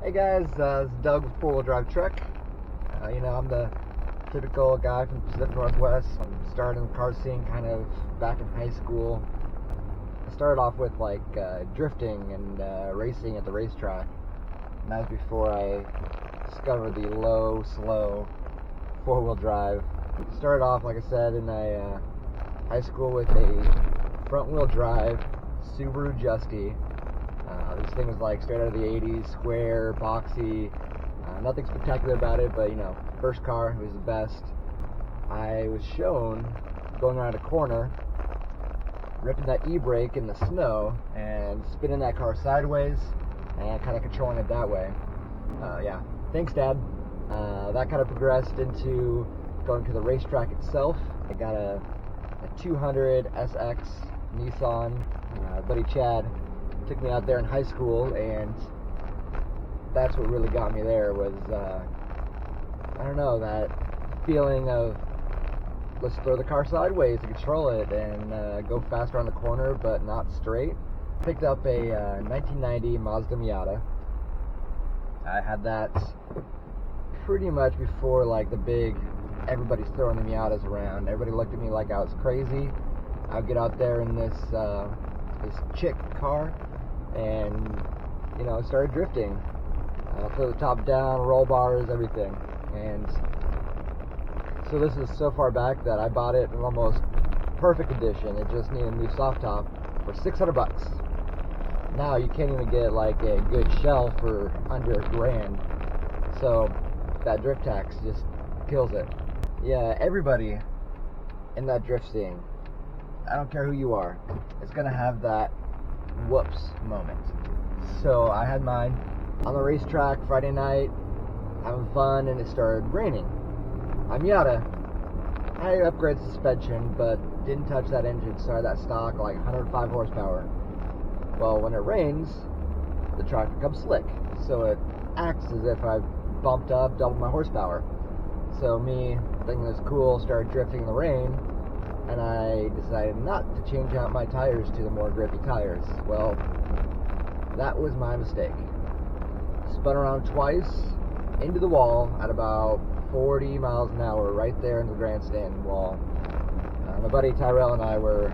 Hey guys, this is Doug with Four Wheel Drive Truck. I'm the typical guy from the Pacific Northwest. I started in the car scene kind of back in high school. I started off with drifting and racing at the racetrack. And that was before I discovered the low, slow four-wheel drive. Started off, like I said, in high school with a front-wheel drive Subaru Justy. This thing was like straight out of the 80s, square, boxy, nothing spectacular about it, but first car, it was the best. I was shown going around a corner, ripping that e-brake in the snow and spinning that car sideways and kind of controlling it that way. Thanks Dad. That kind of progressed into going to the racetrack itself. I got a 200 SX Nissan. Buddy Chad took me out there in high school, and that's what really got me there was, that feeling of let's throw the car sideways to control it and go faster on the corner, but not straight. Picked up a 1990 Mazda Miata. I had that pretty much before the big, everybody's throwing the Miatas around. Everybody looked at me like I was crazy. I would get out there in this chick car and started drifting. Throw the top down, roll bars, everything. And so this is so far back that I bought it in almost perfect condition. It just needed a new soft top for $600. Now you can't even get a good shell for under $1,000. So that drift tax just kills it. Yeah, everybody in that drift scene, I don't care who you are, it's gonna have that whoops moment. So I had mine on the racetrack Friday night, having fun, and it started raining. My Miata, I upgraded suspension, but didn't touch that engine, so I had that stock 105 horsepower. Well, when it rains, the track becomes slick, so it acts as if I bumped up double my horsepower. So me, thinking it was cool, started drifting in the rain, and I decided not to change out my tires to the more grippy tires. Well, that was my mistake. Spun around twice into the wall at about 40 miles an hour right there in the grandstand wall. My buddy Tyrell and I were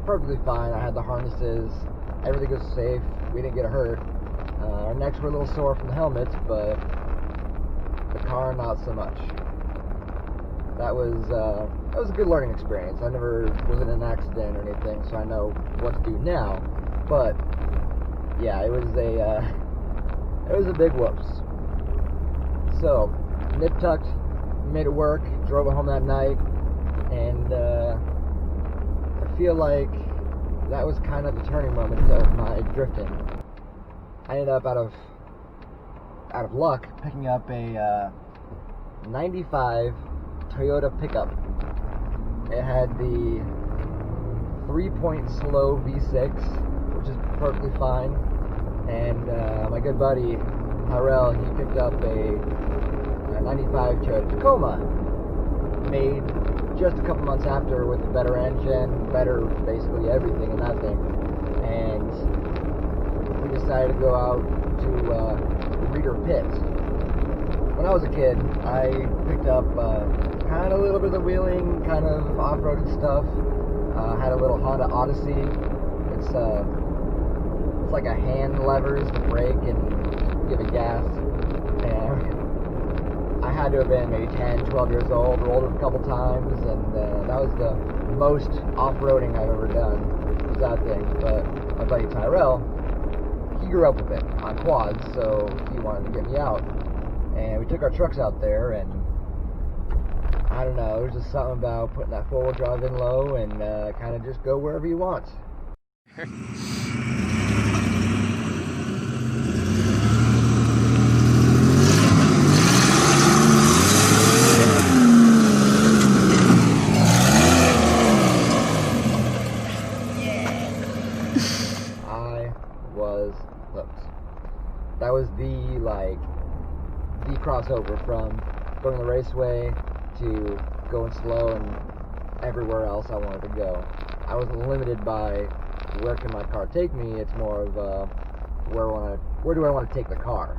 perfectly fine. I had the harnesses, everything was safe, we didn't get hurt. Our necks were a little sore from the helmets, but the car not so much. That was a good learning experience. I never was in an accident or anything, so I know what to do now. But yeah, it was a big whoops. So nip tucked, made it work, drove it home that night, and I feel like that was kind of the turning moment of my drifting. I ended up out of luck picking up a 95 Toyota pickup. It had the 3-point slow V6, which is perfectly fine. And my good buddy Tyrell, he picked up a 95 Toyota Tacoma, made just a couple months after with a better engine, better basically everything in that thing. And we decided to go out to the Reeder Pit. When I was a kid, I picked up kind of a little bit of the wheeling, kind of off-roaded stuff. Had a little Honda Odyssey. It's like a hand levers to brake and give it gas. And I had to have been maybe 10, 12 years old, rolled it a couple times, and that was the most off-roading I've ever done, was that thing. But my buddy Tyrell, he grew up with it on quads, so he wanted to get me out. And we took our trucks out there, and I don't know, there's just something about putting that four-wheel drive in low and kind of just go wherever you want. I was hooked. That was the crossover from going to the raceway to going slow and everywhere else I wanted to go. I wasn't limited by where can my car take me. It's more of where do I want to take the car.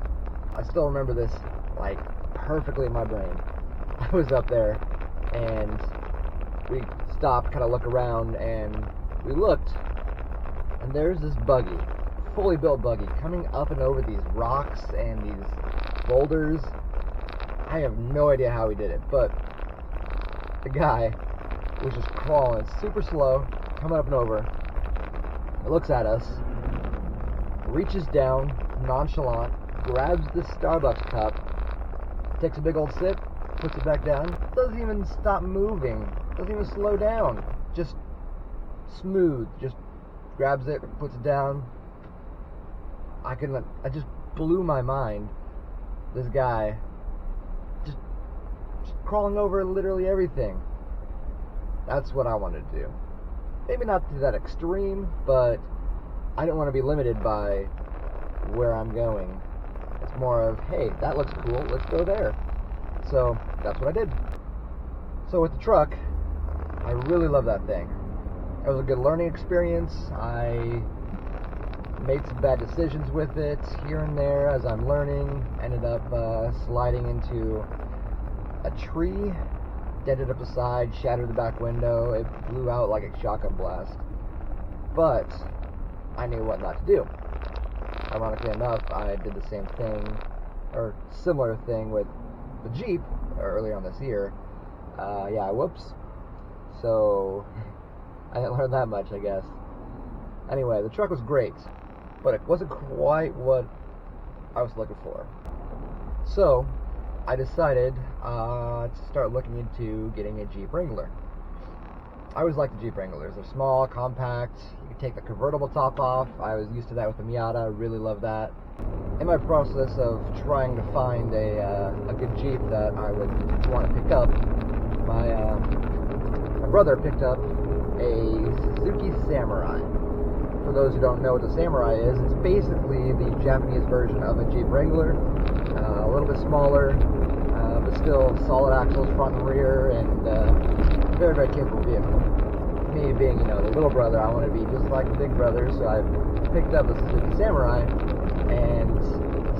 I still remember this like perfectly in my brain. I was up there and we stopped, kind of look around, and we looked, and there's this buggy, fully built buggy, coming up and over these rocks and these boulders. I have no idea how he did it, but the guy was just crawling super slow, coming up and over. He looks at us, reaches down, nonchalant, grabs this Starbucks cup, takes a big old sip, puts it back down, doesn't even stop moving, doesn't even slow down, just smooth, just grabs it, puts it down. I just blew my mind. This guy just crawling over literally everything. That's what I wanted to do. Maybe not to that extreme, but I didn't want to be limited by where I'm going. It's more of, hey, that looks cool, let's go there. So that's what I did. So with the truck, I really love that thing. It was a good learning experience. I made some bad decisions with it here and there as I'm learning. Ended up sliding into a tree, dented up the side, shattered the back window. It blew out like a shotgun blast. But I knew what not to do. Ironically enough, I did the same thing, or similar thing, with the Jeep earlier on this year. Whoops. So I didn't learn that much, I guess. Anyway, the truck was great, but it wasn't quite what I was looking for. So I decided to start looking into getting a Jeep Wrangler. I always liked the Jeep Wranglers. They're small, compact, you can take the convertible top off. I was used to that with the Miata, I really love that. In my process of trying to find a good Jeep that I would want to pick up, my brother picked up a Suzuki Samurai. For those who don't know what the Samurai is, it's basically the Japanese version of a Jeep Wrangler. A little bit smaller, but still solid axles front and rear, and very, very capable vehicle. Me being, the little brother, I want to be just like the big brother, so I picked up a Suzuki Samurai and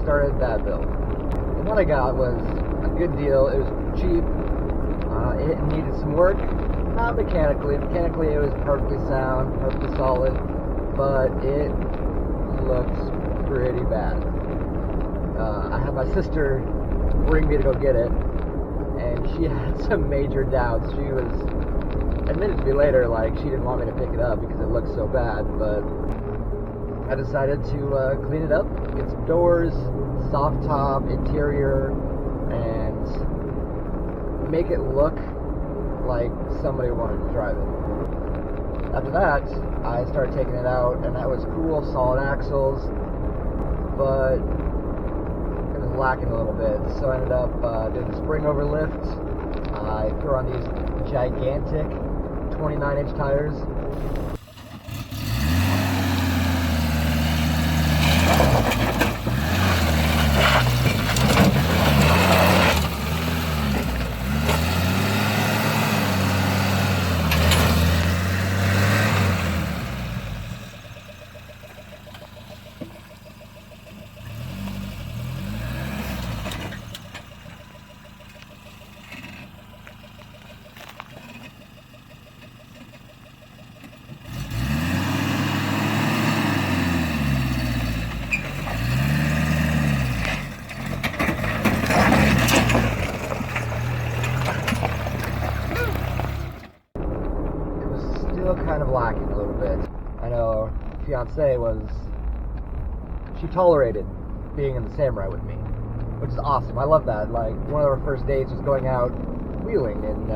started that build. And what I got was a good deal. It was cheap. It needed some work. Not mechanically. Mechanically, it was perfectly sound, perfectly solid, but it looks pretty bad. I had my sister bring me to go get it, and she had some major doubts. She was admitted to me later, like, she didn't want me to pick it up because it looked so bad, but I decided to clean it up, get some doors, soft top, interior, and make it look like somebody wanted to drive it. After that, I started taking it out, and that was cool, solid axles, but it was lacking a little bit, so I ended up doing the spring over lift. I threw on these gigantic 29-inch tires. Kind of lacking a little bit. I know fiance she tolerated being in the Samurai with me, which is awesome. I love that. Like, one of our first dates was going out wheeling, and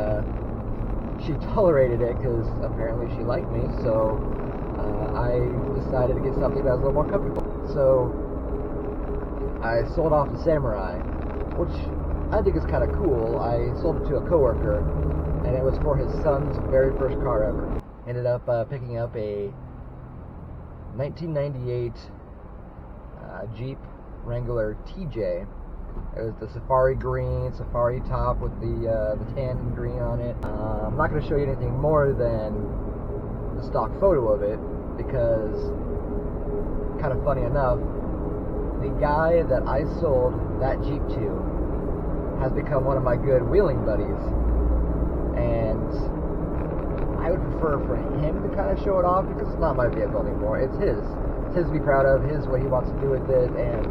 she tolerated it because apparently she liked me, so I decided to get something that was a little more comfortable. So I sold off the Samurai, which I think is kind of cool. I sold it to a coworker, and it was for his son's very first car ever. Ended up picking up a 1998 Jeep Wrangler TJ. It was the safari green, safari top with the tan green on it. I'm not going to show you anything more than the stock photo of it, because, kind of funny enough, the guy that I sold that Jeep to has become one of my good wheeling buddies, and I would prefer for him to kind of show it off because it's not my vehicle anymore. It's his. It's his to be proud of, his what he wants to do with it, and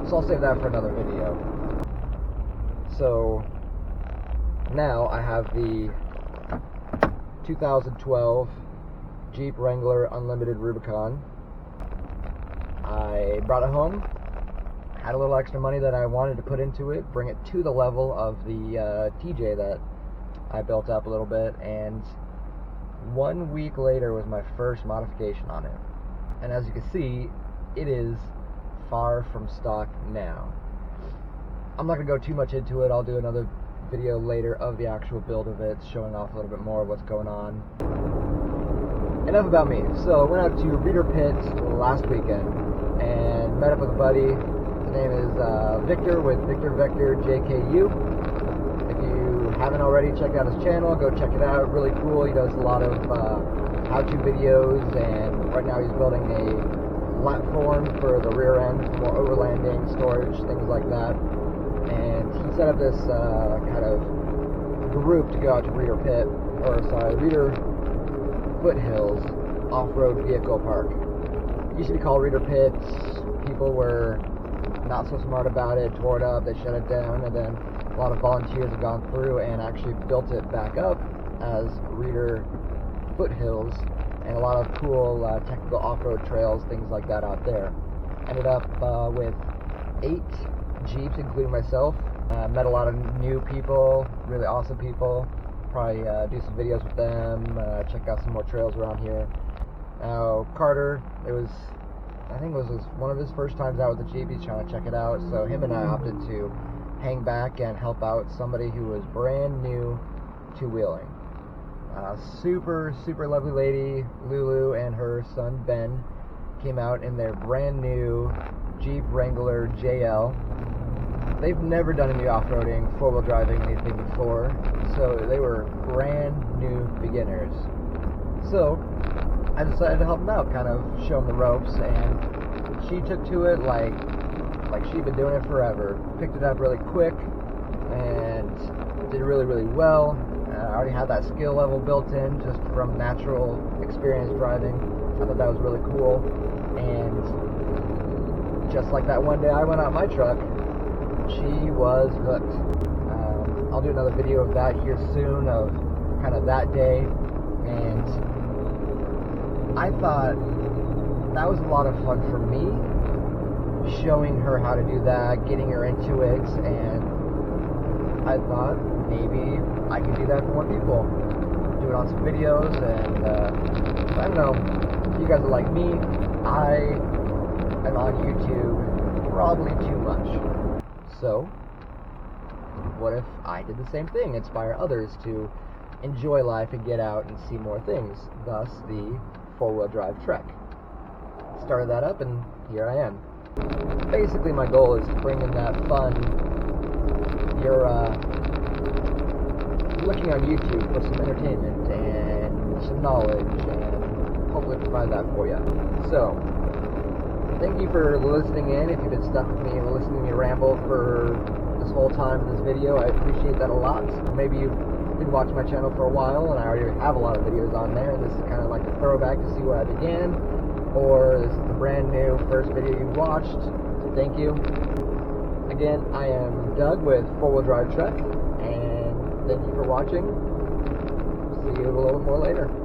so I'll save that for another video. So now I have the 2012 Jeep Wrangler Unlimited Rubicon. I brought it home, had a little extra money that I wanted to put into it, bring it to the level of the TJ that I built up a little bit, and 1 week later was my first modification on it. And as you can see, it is far from stock now. I'm not going to go too much into it. I'll do another video later of the actual build of it, showing off a little bit more of what's going on. Enough about me. So I went out to Reeder Pit last weekend and met up with a buddy. His name is Victor with Victor Vector JKU. If you haven't already, check out his channel. Go check it out. Really cool. He does a lot of how-to videos, and right now he's building a platform for the rear end, for more overlanding, storage, things like that. And he set up this kind of group to go out to Reeder Pit, or sorry, Reeder Foothills Off-Road Vehicle Park. It used to be called Reeder Pit. People were not so smart about it, tore it up, they shut it down, and then a lot of volunteers have gone through and actually built it back up as Reeder Foothills, and a lot of cool technical off-road trails, things like that out there. Ended up with 8 Jeeps, including myself. Met a lot of new people, really awesome people. Probably do some videos with them, check out some more trails around here. Now, Carter, I think it was one of his first times out with the Jeep. He's trying to check it out, so him and I opted to hang back and help out somebody who was brand new to wheeling. Super lovely lady, Lulu, and her son Ben came out in their brand new Jeep Wrangler JL. They've never done any off-roading, four-wheel driving, anything before, so they were brand new beginners. So I decided to help them out, kind of show them the ropes, and she took to it like she'd been doing it forever. Picked it up really quick and did really well. I already had that skill level built in just from natural experience driving. I thought that was really cool, and just like that one day I went out my truck, she was hooked. I'll do another video of that here soon, of kind of that day, and I thought that was a lot of fun for me, showing her how to do that, getting her into it, and I thought maybe I could do that for more people. Do it on some videos, and I don't know, if you guys are like me, I am on YouTube probably too much. So, what if I did the same thing, inspire others to enjoy life and get out and see more things, thus the four-wheel drive trek. Started that up, and here I am. Basically, my goal is to bring in that fun. You're looking on YouTube for some entertainment and some knowledge, and hopefully provide that for you. So, thank you for listening in. If you've been stuck with me and listening to me ramble for this whole time in this video, I appreciate that a lot. Maybe you've been watching my channel for a while, and I already have a lot of videos on there, and this is kind of like a throwback to see where I began, or this is the brand new first video you watched, so thank you. Again, I am Doug with Four Wheel Drive Trek, and thank you for watching. See you a little more later.